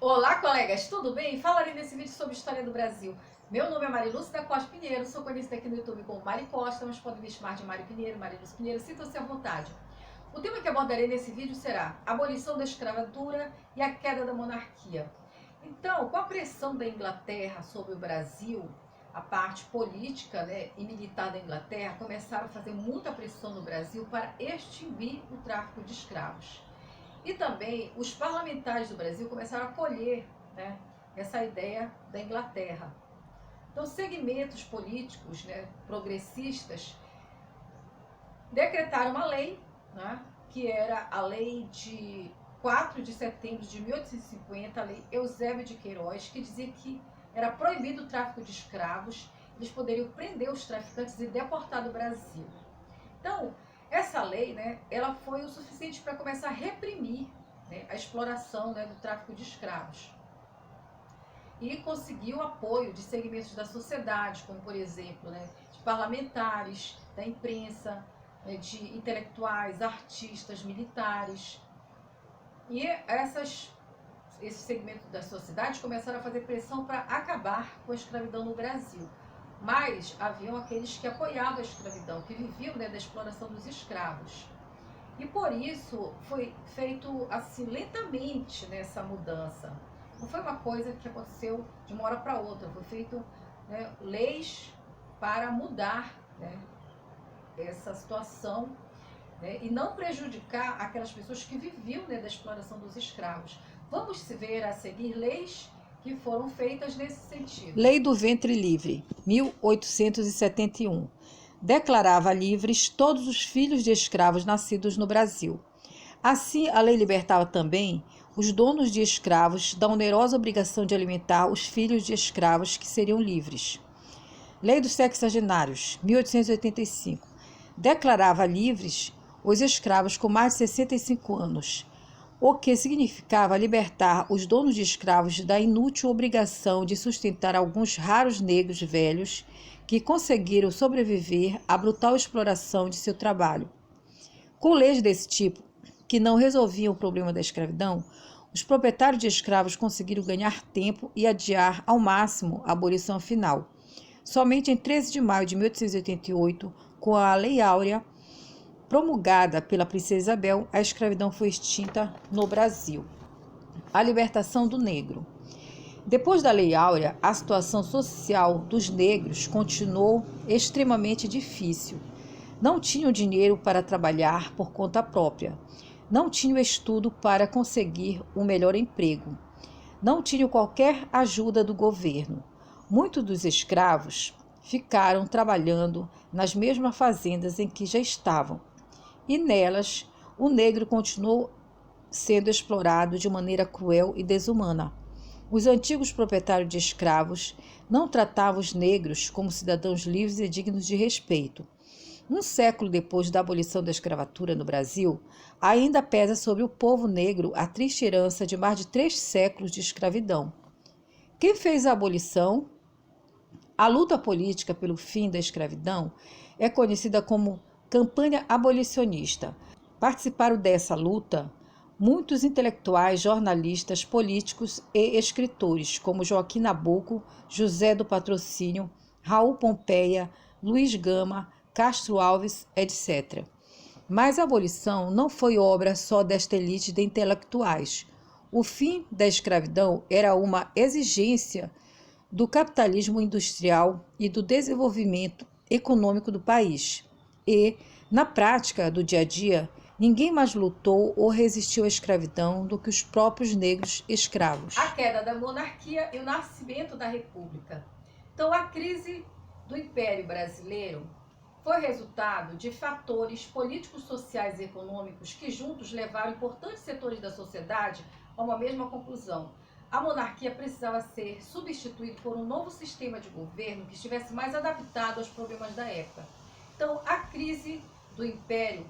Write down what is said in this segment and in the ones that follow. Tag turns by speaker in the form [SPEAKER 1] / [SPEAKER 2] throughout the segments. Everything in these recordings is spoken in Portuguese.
[SPEAKER 1] Olá, colegas, tudo bem? Falarei nesse vídeo sobre história do Brasil. Meu nome é Marilúcia da Costa Pinheiro, sou conhecida aqui no YouTube como Mari Costa, mas podem me chamar de Mari Pinheiro, Marilúcia Pinheiro, sintam-se à vontade. O tema que abordarei nesse vídeo será a abolição da escravatura e a queda da monarquia. Então, com a pressão da Inglaterra sobre o Brasil, a parte política, e militar da Inglaterra começaram a fazer muita pressão no Brasil para extinguir o tráfico de escravos. E também os parlamentares do Brasil começaram a acolher, essa ideia da Inglaterra. Então, segmentos políticos, progressistas decretaram uma lei, que era a lei de 4 de setembro de 1850, a lei Eusébio de Queiroz, que dizia que era proibido o tráfico de escravos, eles poderiam prender os traficantes e deportar do Brasil. Então, essa lei, ela foi o suficiente para começar a reprimir, a exploração, do tráfico de escravos. E conseguiu o apoio de segmentos da sociedade, como, por exemplo, de parlamentares, da imprensa, de intelectuais, artistas, militares. E esses segmentos da sociedade começaram a fazer pressão para acabar com a escravidão no Brasil. Mas haviam aqueles que apoiavam a escravidão, que viviam da exploração dos escravos. E por isso foi feito assim lentamente nessa mudança. Não foi uma coisa que aconteceu de uma hora para outra, foi feito leis para mudar essa situação, e não prejudicar aquelas pessoas que viviam da exploração dos escravos. Vamos ver a seguir leis que foram feitas nesse sentido.
[SPEAKER 2] Lei do Ventre Livre, 1871. Declarava livres todos os filhos de escravos nascidos no Brasil. Assim, a lei libertava também os donos de escravos da onerosa obrigação de alimentar os filhos de escravos que seriam livres. Lei dos Sexagenários, 1885. Declarava livres os escravos com mais de 65 anos, o que significava libertar os donos de escravos da inútil obrigação de sustentar alguns raros negros velhos que conseguiram sobreviver à brutal exploração de seu trabalho. Com leis desse tipo, que não resolviam o problema da escravidão, os proprietários de escravos conseguiram ganhar tempo e adiar ao máximo a abolição final. Somente em 13 de maio de 1888, com a Lei Áurea, promulgada pela Princesa Isabel, a escravidão foi extinta no Brasil. A libertação do negro. Depois da Lei Áurea, a situação social dos negros continuou extremamente difícil. Não tinham dinheiro para trabalhar por conta própria. Não tinham estudo para conseguir um melhor emprego. Não tinham qualquer ajuda do governo. Muitos dos escravos ficaram trabalhando nas mesmas fazendas em que já estavam. E nelas, o negro continuou sendo explorado de maneira cruel e desumana. Os antigos proprietários de escravos não tratavam os negros como cidadãos livres e dignos de respeito. Um século depois da abolição da escravatura no Brasil, ainda pesa sobre o povo negro a triste herança de mais de 3 séculos de escravidão. Quem fez a abolição? A luta política pelo fim da escravidão é conhecida como Campanha Abolicionista. Participaram dessa luta muitos intelectuais, jornalistas, políticos e escritores, como Joaquim Nabuco, José do Patrocínio, Raul Pompeia, Luiz Gama, Castro Alves, etc. Mas a abolição não foi obra só desta elite de intelectuais. O fim da escravidão era uma exigência do capitalismo industrial e do desenvolvimento econômico do país. E, na prática do dia a dia, ninguém mais lutou ou resistiu à escravidão do que os próprios negros escravos.
[SPEAKER 1] A queda da monarquia e o nascimento da república. Então, a crise do Império Brasileiro foi resultado de fatores políticos, sociais e econômicos que juntos levaram importantes setores da sociedade a uma mesma conclusão. A monarquia precisava ser substituída por um novo sistema de governo que estivesse mais adaptado aos problemas da época. Então, a crise do Império,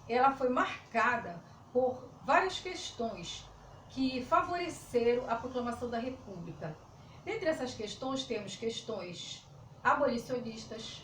[SPEAKER 1] ela foi marcada por várias questões que favoreceram a proclamação da República. Dentre essas questões, temos questões abolicionistas,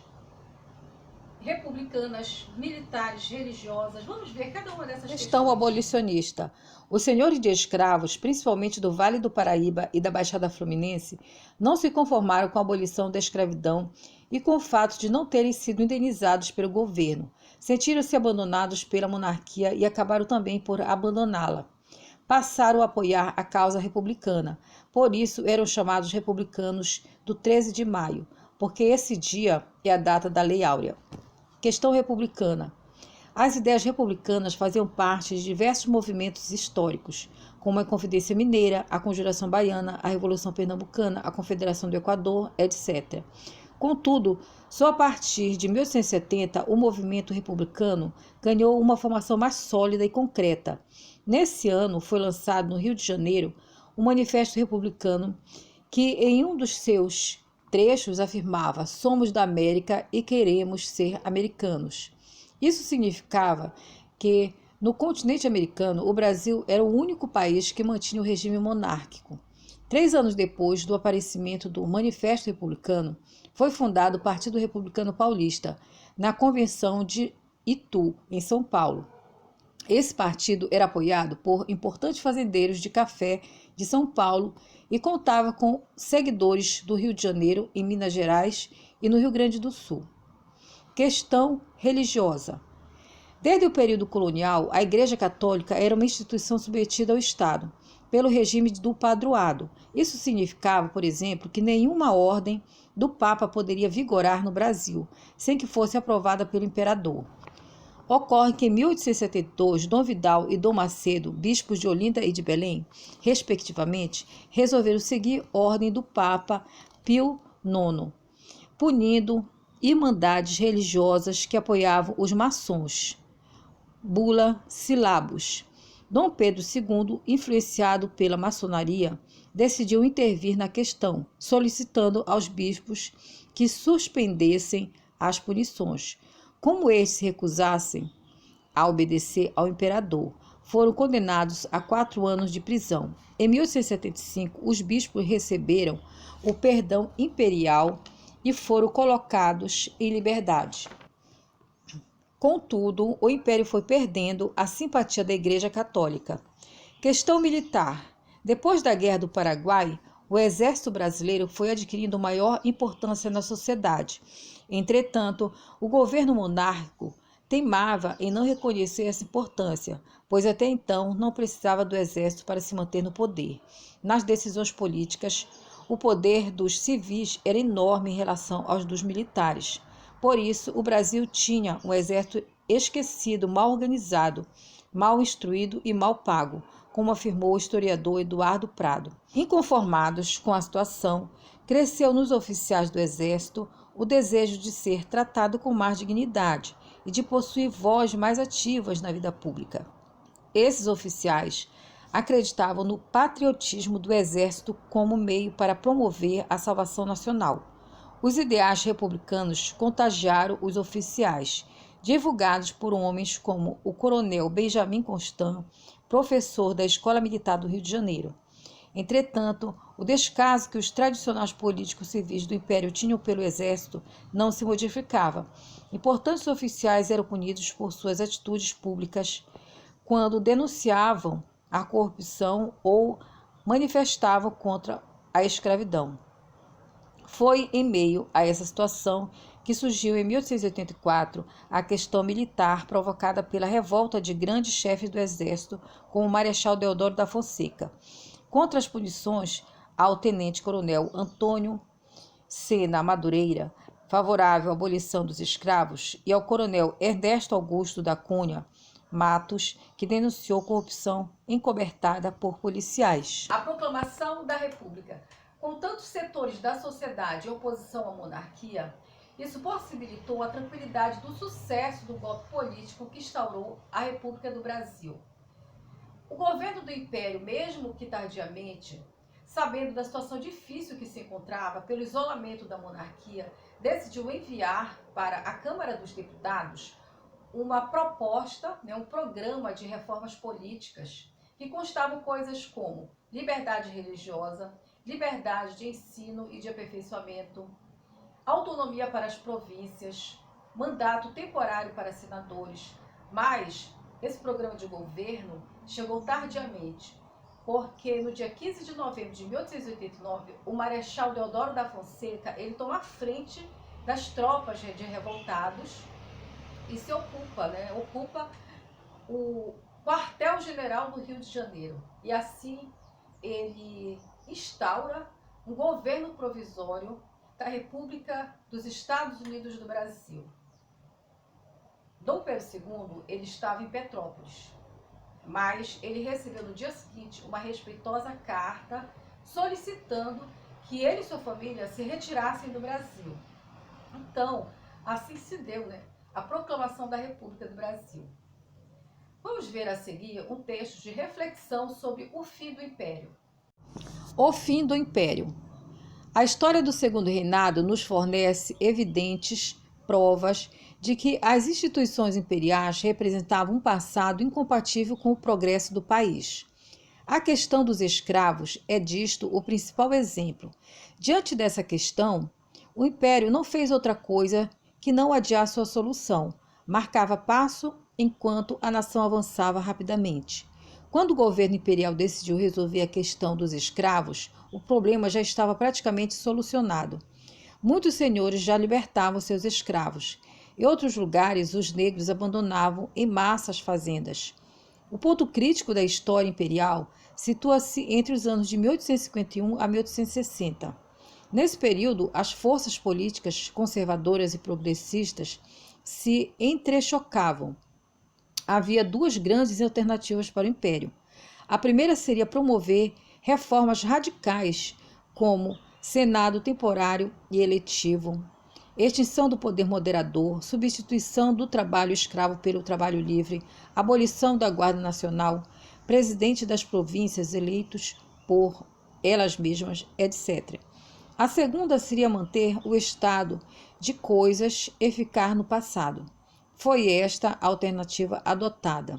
[SPEAKER 1] republicanas, militares, religiosas. Vamos ver cada uma dessas
[SPEAKER 2] Questão
[SPEAKER 1] questões.
[SPEAKER 2] abolicionista. Os senhores de escravos, principalmente do Vale do Paraíba e da Baixada Fluminense, não se conformaram com a abolição da escravidão e com o fato de não terem sido indenizados pelo governo. Sentiram-se abandonados pela monarquia e acabaram também por abandoná-la. Passaram a apoiar a causa republicana. Por isso eram chamados republicanos do 13 de maio, porque esse dia é a data da Lei Áurea. Questão republicana. As ideias republicanas faziam parte de diversos movimentos históricos, como a Inconfidência Mineira, a Conjuração Baiana, a Revolução Pernambucana, a Confederação do Equador, etc. Contudo, só a partir de 1870 o movimento republicano ganhou uma formação mais sólida e concreta. Nesse ano foi lançado no Rio de Janeiro o Manifesto Republicano, que em um dos seus trechos afirmava: "Somos da América e queremos ser americanos". Isso significava que, no continente americano, o Brasil era o único país que mantinha o regime monárquico. 3 anos depois do aparecimento do Manifesto Republicano, foi fundado o Partido Republicano Paulista, na Convenção de Itu, em São Paulo. Esse partido era apoiado por importantes fazendeiros de café de São Paulo e contava com seguidores do Rio de Janeiro, em Minas Gerais e no Rio Grande do Sul. Questão religiosa. Desde o período colonial, a Igreja Católica era uma instituição submetida ao Estado, pelo regime do padroado. Isso significava, por exemplo, que nenhuma ordem do Papa poderia vigorar no Brasil, sem que fosse aprovada pelo imperador. Ocorre que em 1872, Dom Vidal e Dom Macedo, bispos de Olinda e de Belém, respectivamente, resolveram seguir ordem do Papa Pio IX, punindo irmandades religiosas que apoiavam os maçons. Bula Sílabus. Dom Pedro II, influenciado pela maçonaria, decidiu intervir na questão, solicitando aos bispos que suspendessem as punições. Como estes se recusassem a obedecer ao imperador, foram condenados a 4 anos de prisão. Em 1875, os bispos receberam o perdão imperial e foram colocados em liberdade. Contudo, o império foi perdendo a simpatia da Igreja Católica. Questão militar. Depois da Guerra do Paraguai, o exército brasileiro foi adquirindo maior importância na sociedade. Entretanto, o governo monárquico teimava em não reconhecer essa importância, pois até então não precisava do exército para se manter no poder. Nas decisões políticas, o poder dos civis era enorme em relação aos dos militares. Por isso, o Brasil tinha um exército esquecido, mal organizado, mal instruído e mal pago, como afirmou o historiador Eduardo Prado. Inconformados com a situação, cresceu nos oficiais do exército o desejo de ser tratado com mais dignidade e de possuir voz mais ativas na vida pública. Esses oficiais acreditavam no patriotismo do exército como meio para promover a salvação nacional. Os ideais republicanos contagiaram os oficiais, divulgados por homens como o coronel Benjamin Constant, professor da Escola Militar do Rio de Janeiro. Entretanto, o descaso que os tradicionais políticos civis do Império tinham pelo exército não se modificava. Importantes oficiais eram punidos por suas atitudes públicas quando denunciavam a corrupção ou manifestavam contra a escravidão. Foi em meio a essa situação que surgiu em 1884 a questão militar provocada pela revolta de grandes chefes do exército, como o Marechal Deodoro da Fonseca, contra as punições ao tenente-coronel Antônio Sena Madureira, favorável à abolição dos escravos, e ao coronel Ernesto Augusto da Cunha Matos, que denunciou corrupção encobertada por policiais.
[SPEAKER 1] A proclamação da República. Com tantos setores da sociedade em oposição à monarquia, isso possibilitou a tranquilidade do sucesso do golpe político que instaurou a República do Brasil. O governo do Império, mesmo que tardiamente, sabendo da situação difícil que se encontrava pelo isolamento da monarquia, decidiu enviar para a Câmara dos Deputados uma proposta, um programa de reformas políticas que constavam coisas como liberdade religiosa, liberdade de ensino e de aperfeiçoamento, autonomia para as províncias, mandato temporário para senadores, mas esse programa de governo chegou tardiamente, porque no dia 15 de novembro de 1889, o Marechal Deodoro da Fonseca, ele toma a frente das tropas de revoltados e se ocupa o quartel-general do Rio de Janeiro. E assim ele instaura um governo provisório da República dos Estados Unidos do Brasil. Dom Pedro II, ele estava em Petrópolis, mas ele recebeu no dia seguinte uma respeitosa carta solicitando que ele e sua família se retirassem do Brasil. Então, assim se deu, a proclamação da República do Brasil. Vamos ver a seguir um texto de reflexão sobre o fim do Império.
[SPEAKER 2] O fim do Império. A história do Segundo Reinado nos fornece evidentes provas de que as instituições imperiais representavam um passado incompatível com o progresso do país. A questão dos escravos é disto o principal exemplo. Diante dessa questão, o Império não fez outra coisa que não adiar sua solução, marcava passo enquanto a nação avançava rapidamente. Quando o governo imperial decidiu resolver a questão dos escravos, o problema já estava praticamente solucionado. Muitos senhores já libertavam seus escravos. Em outros lugares, os negros abandonavam em massa as fazendas. O ponto crítico da história imperial situa-se entre os anos de 1851 a 1860. Nesse período, as forças políticas conservadoras e progressistas se entrechocavam. Havia duas grandes alternativas para o Império. A primeira seria promover reformas radicais, como Senado temporário e eletivo, extinção do poder moderador, substituição do trabalho escravo pelo trabalho livre, abolição da Guarda Nacional, presidente das províncias eleitos por elas mesmas, etc. A segunda seria manter o estado de coisas e ficar no passado. Foi esta a alternativa adotada.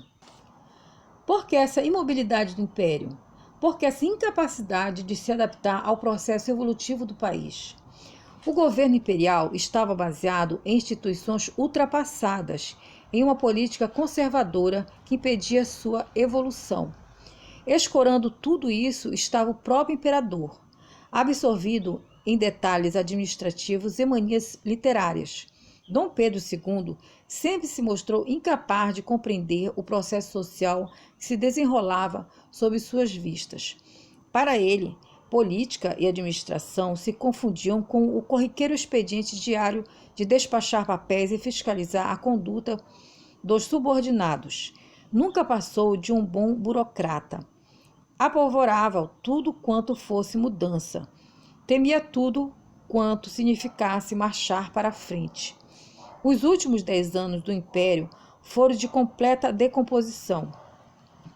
[SPEAKER 2] Por que essa imobilidade do Império? Porque essa incapacidade de se adaptar ao processo evolutivo do país. O governo imperial estava baseado em instituições ultrapassadas, em uma política conservadora que impedia sua evolução. Escorando tudo isso estava o próprio imperador, absorvido em detalhes administrativos e manias literárias. Dom Pedro II sempre se mostrou incapaz de compreender o processo social que se desenrolava sob suas vistas. Para ele, política e administração se confundiam com o corriqueiro expediente diário de despachar papéis e fiscalizar a conduta dos subordinados. Nunca passou de um bom burocrata. Apavorava tudo quanto fosse mudança. Temia tudo quanto significasse marchar para a frente. Os últimos 10 anos do Império foram de completa decomposição.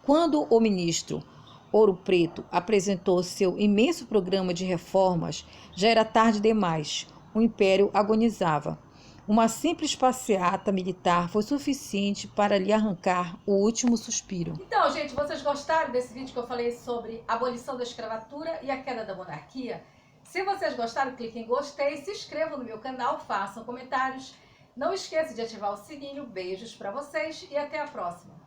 [SPEAKER 2] Quando o ministro Ouro Preto apresentou seu imenso programa de reformas, já era tarde demais. O Império agonizava. Uma simples passeata militar foi suficiente para lhe arrancar o último suspiro.
[SPEAKER 1] Então, gente, vocês gostaram desse vídeo que eu falei sobre a abolição da escravatura e a queda da monarquia? Se vocês gostaram, cliquem em gostei, se inscrevam no meu canal, façam comentários. Não esqueça de ativar o sininho. Beijos para vocês e até a próxima.